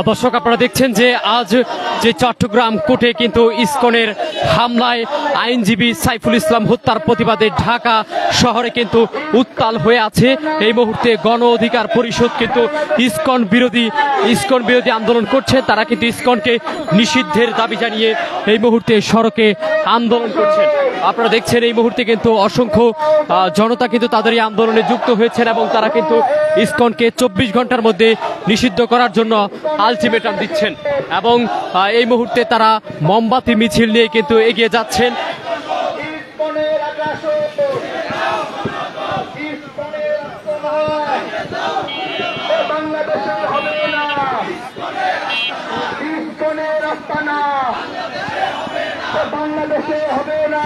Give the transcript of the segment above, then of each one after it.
দর্শক আপনারা দেখছেন যে আজ যে চট্টগ্রাম কোর্টে কিন্তু ইসকনের হামলায় আইনজীবী সাইফুল ইসলাম হত্যার প্রতিবাদে ঢাকা শহরে কিন্তু উত্তাল হয়ে আছে। এই মুহূর্তে গণ অধিকার পরিষদ কিন্তু ইসকন বিরোধী আন্দোলন করছে। তারা কিন্তু ইসকনকে নিষিদ্ধের দাবি জানিয়ে এই মুহূর্তে সড়কে আন্দোলন করছেন। আপনারা দেখছেন এই মুহূর্তে কিন্তু অসংখ্য জনতা কিন্তু তাদের এই আন্দোলনে যুক্ত হয়েছেন এবং তারা কিন্তু ইসকনকে 24 ঘন্টার মধ্যে নিষিদ্ধ করার জন্য আলটিমেটাম দিচ্ছেন এবং এই মুহূর্তে তারা মোমবাতি মিছিল নিয়ে কিন্তু এগিয়ে যাচ্ছেন। বাংলাদেশে হবে না, ইসকনের আস্তানা বাংলাদেশে হবে না,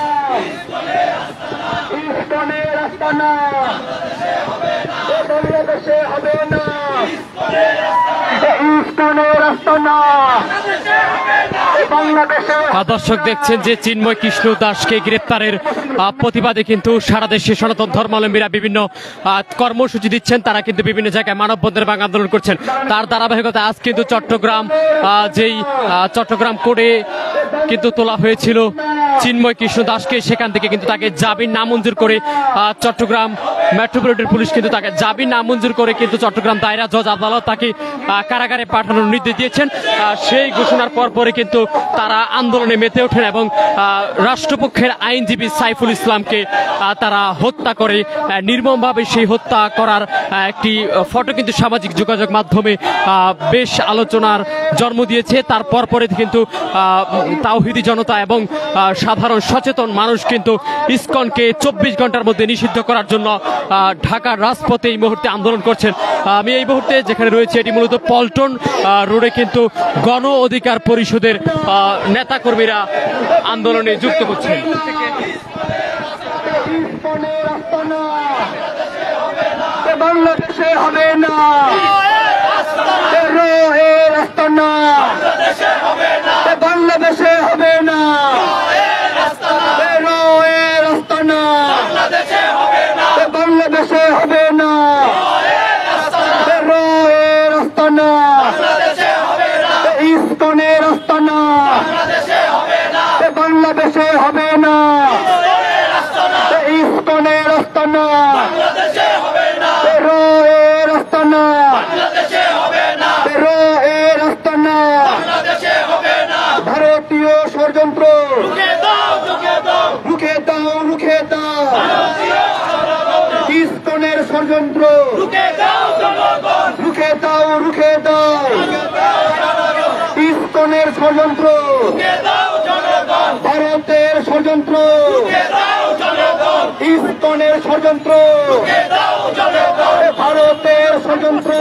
ইসকনের আস্তানা বাংলাদেশে। দর্শক দেখছেন যে চিন্ময় কৃষ্ণ দাসকে গ্রেপ্তারের প্রতিবাদে কিন্তু সারা দেশে সনাতন ধর্মাবলম্বীরা বিভিন্ন কর্মসূচি দিচ্ছেন। তারা কিন্তু বিভিন্ন জায়গায় মানববন্ধন এবং আন্দোলন করছেন। তার ধারাবাহিকতা আজ কিন্তু চট্টগ্রাম কোর্টে কিন্তু তোলা হয়েছিল চিন্ময় কৃষ্ণ দাসকে। সেখান থেকে কিন্তু তাকে জামিন নামঞ্জুর করে চট্টগ্রাম মেট্রোপলিটন পুলিশ কিন্তু তাকে জামিন নামঞ্জুর করে কিন্তু চট্টগ্রাম দায়রা জজ আদালত তাকে কারাগারে পাঠানোর নির্দেশ দিয়েছেন। সেই ঘোষণার পরে কিন্তু তারা আন্দোলনে মেতে ওঠেন এবং রাষ্ট্রপক্ষের আইনজীবী সাইফুল ইসলামকে তারা হত্যা করে নির্মমভাবে। সেই হত্যা করার একটি ফটো কিন্তু সামাজিক যোগাযোগ মাধ্যমে বেশ আলোচনার জন্ম দিয়েছে। তার পরে কিন্তু তাওহিদি জনতা এবং সাধারণ সচেতন মানুষ কিন্তু ইসকনকে 24 ঘন্টার মধ্যে নিষিদ্ধ করার জন্য ঢাকার রাজপথে এই মুহূর্তে আন্দোলন করছেন। আমি এই মুহূর্তে যেখানে রয়েছে এটি মূলত পল্টন রোডে কিন্তু গণ অধিকার পরিষদের নেতাকর্মীরা আন্দোলনে যুক্ত হচ্ছেন। বাংলাদেশে হবে না, বাংলাদেশে হবে না, বাংলাদেশে হবে না, ইসকনের আস্তানা বাংলাদেশে হবে না, ইসকনের আস্তানা এর আস্তানা এর আস্তানা ভারতীয় ষড়যন্ত্র রুখে দাও, রুখে দাও ইসকনের ষড়যন্ত্র, রুখে দাও ইসকনের ষড়যন্ত্র, ভারতের ষড়যন্ত্র, ইসকনের ষড়যন্ত্র, ভারতের ষড়যন্ত্র।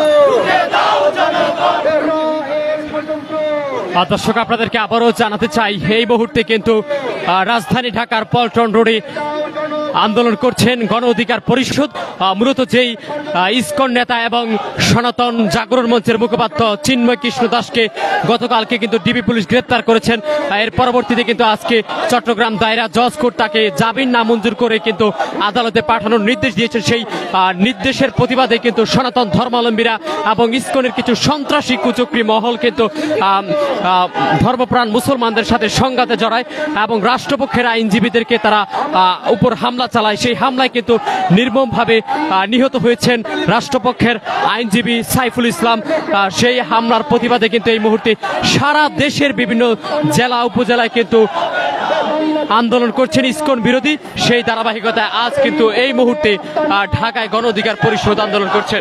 দর্শক আপনাদেরকে আবারও জানাতে চাই এই মুহূর্তে কিন্তু রাজধানী ঢাকার পল্টন রোডে আন্দোলন করছেন গণ অধিকার পরিষদ। মূলত যেই ইসকন নেতা এবং সনাতন জাগরণ মঞ্চের মুখপাত্র চিন্ময় কৃষ্ণ দাসকে গতকালকে কিন্তু ডিবি পুলিশ গ্রেপ্তার করেছেন। এর পরবর্তীতে কিন্তু আজকে চট্টগ্রাম দায়রা জজ কোর্ট তাকে জামিন নামঞ্জুর করে কিন্তু আদালতে পাঠানোর নির্দেশ দিয়েছেন। সেই নির্দেশের প্রতিবাদে কিন্তু সনাতন ধর্মাবলম্বীরা এবং ইসকনের কিছু সন্ত্রাসী কুচক্রী মহল কিন্তু ধর্মপ্রাণ মুসলমানদের সাথে সংঘাতে জড়ায় এবং রাষ্ট্রপক্ষের আইনজীবীদেরকে তারা উপর হামলা চালায়। সেই হামলায় কিন্তু নির্মমভাবে নিহত হয়েছেন রাষ্ট্রপক্ষের আইনজীবী সাইফুল ইসলাম। সেই হামলার প্রতিবাদে কিন্তু এই মুহূর্তে সারা দেশের বিভিন্ন জেলা উপজেলায় কিন্তু আন্দোলন করছেন ইসকন বিরোধী। সেই ধারাবাহিকতায় আজ কিন্তু এই মুহূর্তে ঢাকায় গণ অধিকার পরিষদ আন্দোলন করছেন।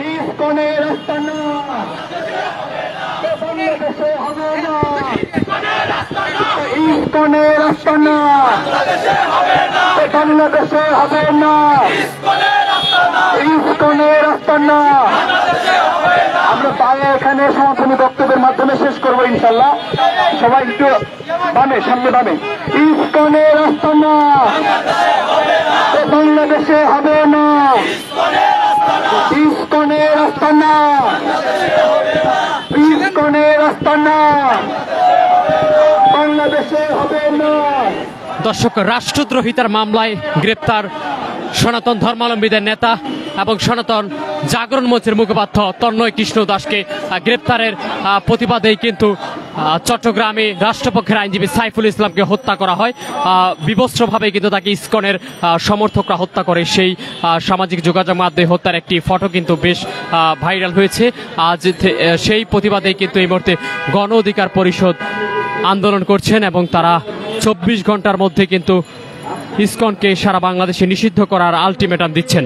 ইসকনের আস্তানা বাংলাদেশে হবে না, ইসকনের আস্তানা। আমরা পায়ে এখানে সমাপনী বক্তব্যের মাধ্যমে শেষ করবো ইনশাল্লাহ। সবাই একটু বামে, সামনে বামে। ইসকনের আস্তানা বাংলাদেশে হবে না, ইসকনের আস্তানা, ইসকনের আস্তানা বাংলাদেশে হবে না। দর্শক রাষ্ট্রদ্রোহিতার মামলায় গ্রেপ্তার সনাতন ধর্মাবলম্বীদের নেতা এবং সনাতন জাগরণ মঞ্চের মুখপাত্র তন্ময় কৃষ্ণ দাসকে গ্রেপ্তারের প্রতিবাদেই কিন্তু চট্টগ্রামে রাষ্ট্রপক্ষের আইনজীবী সাইফুল ইসলামকে হত্যা করা হয়। বিবস্ত্রভাবে কিন্তু তাকে ইসকনের সমর্থকরা হত্যা করে। সেই সামাজিক যোগাযোগ মাধ্যমে হত্যার একটি ফটো কিন্তু বেশ ভাইরাল হয়েছে। আজ সেই প্রতিবাদেই কিন্তু এই মুহূর্তে গণ অধিকার পরিষদ আন্দোলন করছেন এবং তারা 24 ঘন্টার মধ্যে কিন্তু ইসকনকে সারা বাংলাদেশে নিষিদ্ধ করার আলটিমেটাম দিচ্ছেন।